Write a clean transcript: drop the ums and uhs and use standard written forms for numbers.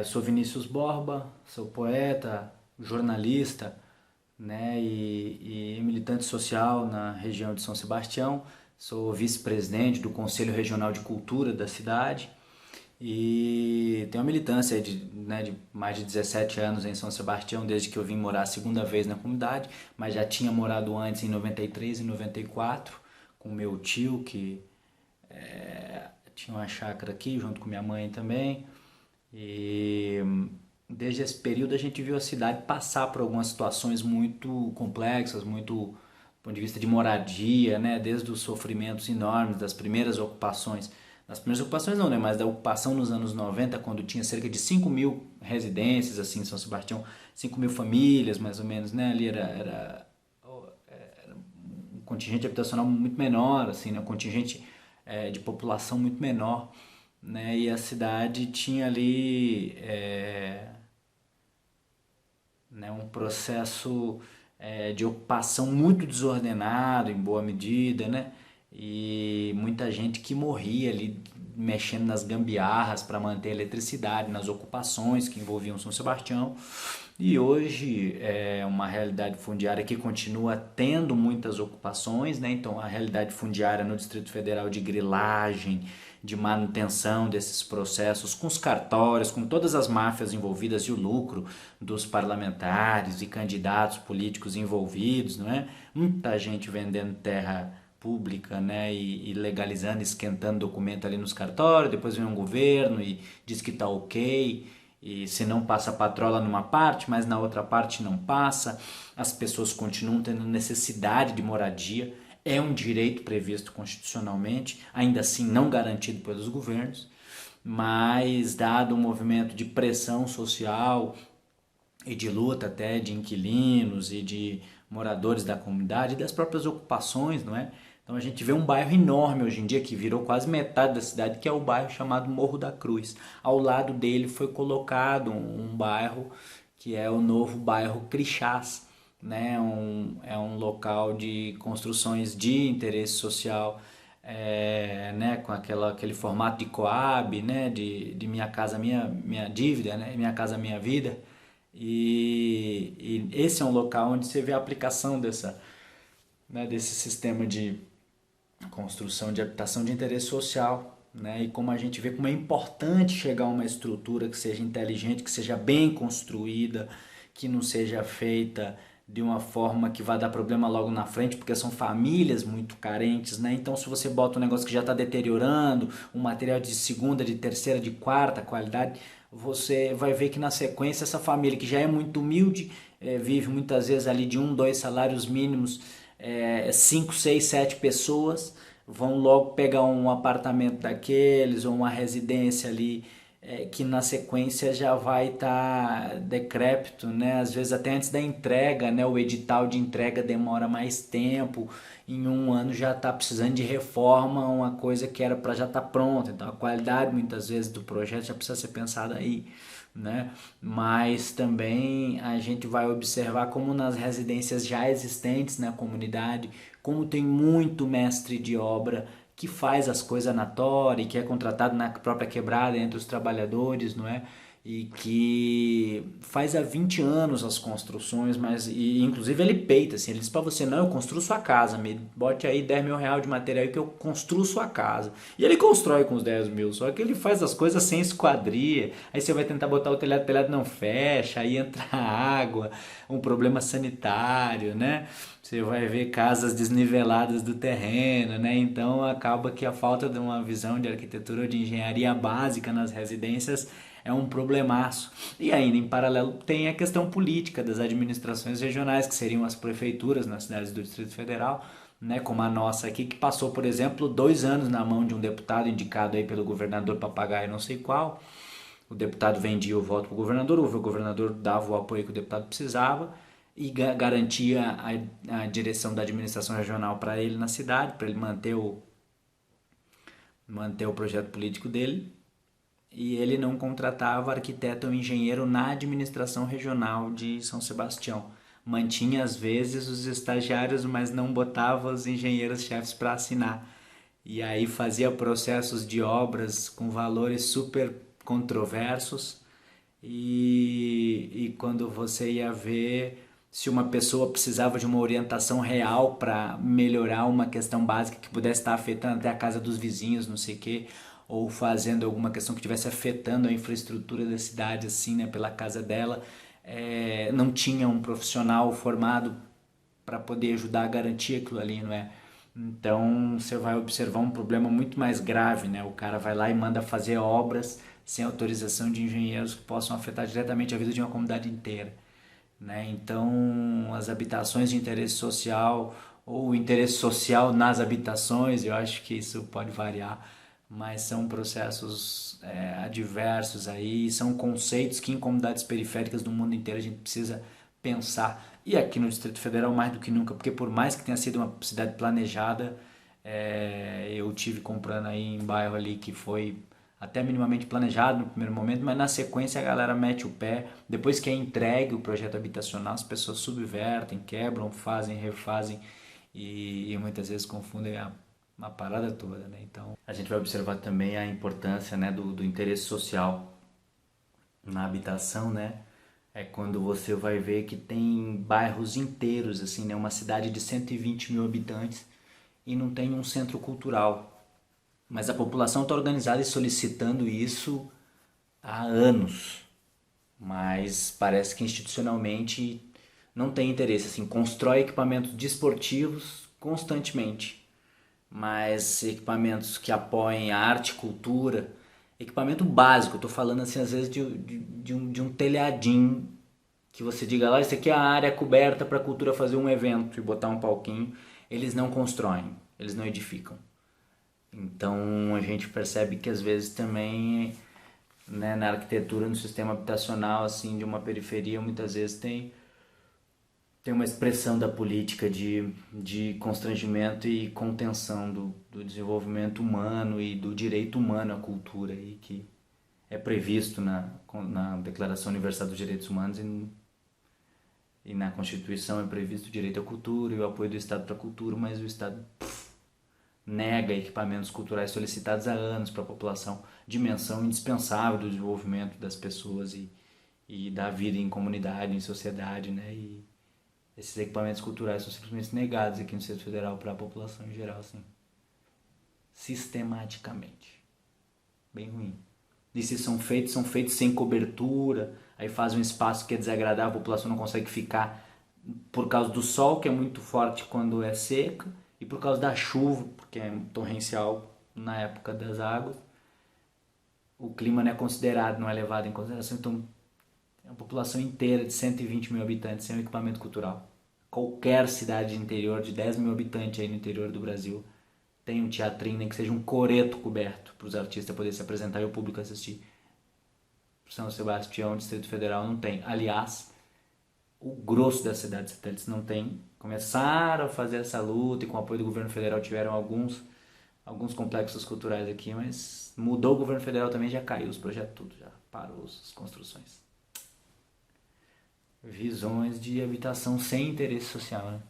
Sou Vinícius Borba, sou poeta, jornalista, né, e militante social na região de São Sebastião. Sou vice-presidente do Conselho Regional de Cultura da cidade e tenho uma militância aí de mais de 17 anos em São Sebastião, desde que eu vim morar a segunda vez na comunidade, mas já tinha morado antes em 93 e 94 com meu tio, que tinha uma chácara aqui junto com minha mãe também. E desde esse período a gente viu a cidade passar por algumas situações muito complexas, muito do ponto de vista de moradia, né? Desde os sofrimentos enormes das primeiras ocupações. Das primeiras ocupações não, né? Mas da ocupação nos anos 90, quando tinha cerca de 5 mil residências assim, em São Sebastião, 5 mil famílias mais ou menos, né? Ali era um contingente habitacional muito menor, assim, né? Um contingente de população muito menor, né? E a cidade tinha ali né, um processo de ocupação muito desordenado, em boa medida, né? E muita gente que morria ali mexendo nas gambiarras para manter a eletricidade, nas ocupações que envolviam São Sebastião. E hoje é uma realidade fundiária que continua tendo muitas ocupações, né? Então a realidade fundiária no Distrito Federal de grilagem, de manutenção desses processos, com os cartórios, com todas as máfias envolvidas e o lucro dos parlamentares e candidatos políticos envolvidos, não é? Muita gente vendendo terra pública, né, e legalizando, esquentando documento ali nos cartórios, depois vem um governo e diz que tá ok, e se não passa a patrola numa parte, mas na outra parte não passa, as pessoas continuam tendo necessidade de moradia, é um direito previsto constitucionalmente, ainda assim não garantido pelos governos, mas dado o movimento de pressão social e de luta até de inquilinos e de moradores da comunidade e das próprias ocupações, não é? Então a gente vê um bairro enorme hoje em dia que virou quase metade da cidade, que é o bairro chamado Morro da Cruz. Ao lado dele foi colocado um bairro que é o novo bairro Crixás, né? É um local de construções de interesse social, né? Com aquele formato de Coab, né? De Minha Casa Minha Dívida, né? Minha Casa Minha Vida. E esse é um local onde você vê a aplicação né, desse sistema de construção de habitação de interesse social, né? E como a gente vê como é importante chegar a uma estrutura que seja inteligente, que seja bem construída, que não seja feita de uma forma que vai dar problema logo na frente, porque são famílias muito carentes, né? Então, se você bota um negócio que já está deteriorando, um material de segunda, de terceira, de quarta qualidade, você vai ver que na sequência essa família que já é muito humilde, vive muitas vezes ali de um, dois salários mínimos, 5, 6, 7 pessoas vão logo pegar um apartamento daqueles ou uma residência ali que na sequência já vai estar decrépito, né? Às vezes até antes da entrega, né? O edital de entrega demora mais tempo, em um ano já está precisando de reforma, uma coisa que era para já estar pronta. Então a qualidade muitas vezes do projeto já precisa ser pensada aí, né? Mas também a gente vai observar como nas residências já existentes na comunidade, como tem muito mestre de obra que faz as coisas na tora e que é contratado na própria quebrada entre os trabalhadores, não é? E que faz há 20 anos as construções, mas e, inclusive ele peita, assim, ele diz pra você, não, eu construo sua casa, me bote aí 10 mil reais de material que eu construo sua casa. E ele constrói com os 10 mil, só que ele faz as coisas sem esquadria, aí você vai tentar botar o telhado não fecha, aí entra água, um problema sanitário, né? Você vai ver casas desniveladas do terreno, né? Então acaba que a falta de uma visão de arquitetura ou de engenharia básica nas residências é um problemaço. E ainda em paralelo tem a questão política das administrações regionais, que seriam as prefeituras nas cidades do Distrito Federal, né, como a nossa aqui, que passou, por exemplo, 2 anos na mão de um deputado indicado aí pelo governador papagaio não sei qual. O deputado vendia o voto para o governador dava o apoio que o deputado precisava e garantia a direção da administração regional para ele na cidade, para ele manter o projeto político dele. E ele não contratava arquiteto ou engenheiro na administração regional de São Sebastião. Mantinha às vezes os estagiários, mas não botava os engenheiros-chefes para assinar. E aí fazia processos de obras com valores super controversos e quando você ia ver se uma pessoa precisava de uma orientação real para melhorar uma questão básica que pudesse estar afetando até a casa dos vizinhos, não sei o quê, ou fazendo alguma questão que estivesse afetando a infraestrutura da cidade, assim, né, pela casa dela, não tinha um profissional formado para poder ajudar a garantir aquilo ali, não é? Então você vai observar um problema muito mais grave, né? O cara vai lá e manda fazer obras sem autorização de engenheiros que possam afetar diretamente a vida de uma comunidade inteira, né? Então as habitações de interesse social ou o interesse social nas habitações, eu acho que isso pode variar, mas são processos adversos aí, são conceitos que em comunidades periféricas do mundo inteiro a gente precisa pensar. E aqui no Distrito Federal mais do que nunca, porque por mais que tenha sido uma cidade planejada, eu tive comprando aí em bairro ali que foi até minimamente planejado no primeiro momento, mas na sequência a galera mete o pé. Depois que é entregue o projeto habitacional, as pessoas subvertem, quebram, fazem, refazem e muitas vezes confundem a parada toda, né? Então a gente vai observar também a importância, né, do interesse social na habitação, né? É quando você vai ver que tem bairros inteiros, assim, né? Uma cidade de 120 mil habitantes e não tem um centro cultural. Mas a população está organizada e solicitando isso há anos. Mas parece que institucionalmente não tem interesse. Assim, constrói equipamentos desportivos constantemente, mas equipamentos que apoiem a arte e cultura, equipamento básico, estou falando assim às vezes de um telhadinho que você diga lá, isso aqui é a área coberta para a cultura fazer um evento e botar um palquinho, eles não constroem, eles não edificam. Então a gente percebe que às vezes também, né, na arquitetura, no sistema habitacional assim de uma periferia, muitas vezes tem uma expressão da política de constrangimento e contenção do desenvolvimento humano e do direito humano à cultura aí, que é previsto na Declaração Universal dos Direitos Humanos e na Constituição é previsto o direito à cultura e o apoio do Estado para a cultura, mas o Estado nega equipamentos culturais solicitados há anos para a população, dimensão indispensável do desenvolvimento das pessoas e da vida em comunidade, em sociedade, né? E esses equipamentos culturais são simplesmente negados aqui no Distrito Federal para a população em geral, assim, sistematicamente. Bem ruim. E se são feitos sem cobertura, aí faz um espaço que é desagradável, a população não consegue ficar por causa do sol, que é muito forte quando é seca, e por causa da chuva, porque é torrencial na época das águas. O clima não é considerado, não é levado em consideração, então é uma população inteira de 120 mil habitantes sem um equipamento cultural. Qualquer cidade de interior de 10 mil habitantes aí no interior do Brasil tem um teatrinho, nem que seja um coreto coberto para os artistas poderem se apresentar e o público assistir. São Sebastião, Distrito Federal, não tem. Aliás, o grosso das cidades satélites não tem. Começaram a fazer essa luta e com o apoio do governo federal tiveram alguns complexos culturais aqui, mas mudou o governo federal também, já caiu os projetos tudo, já parou as construções. Visões de habitação sem interesse social, né?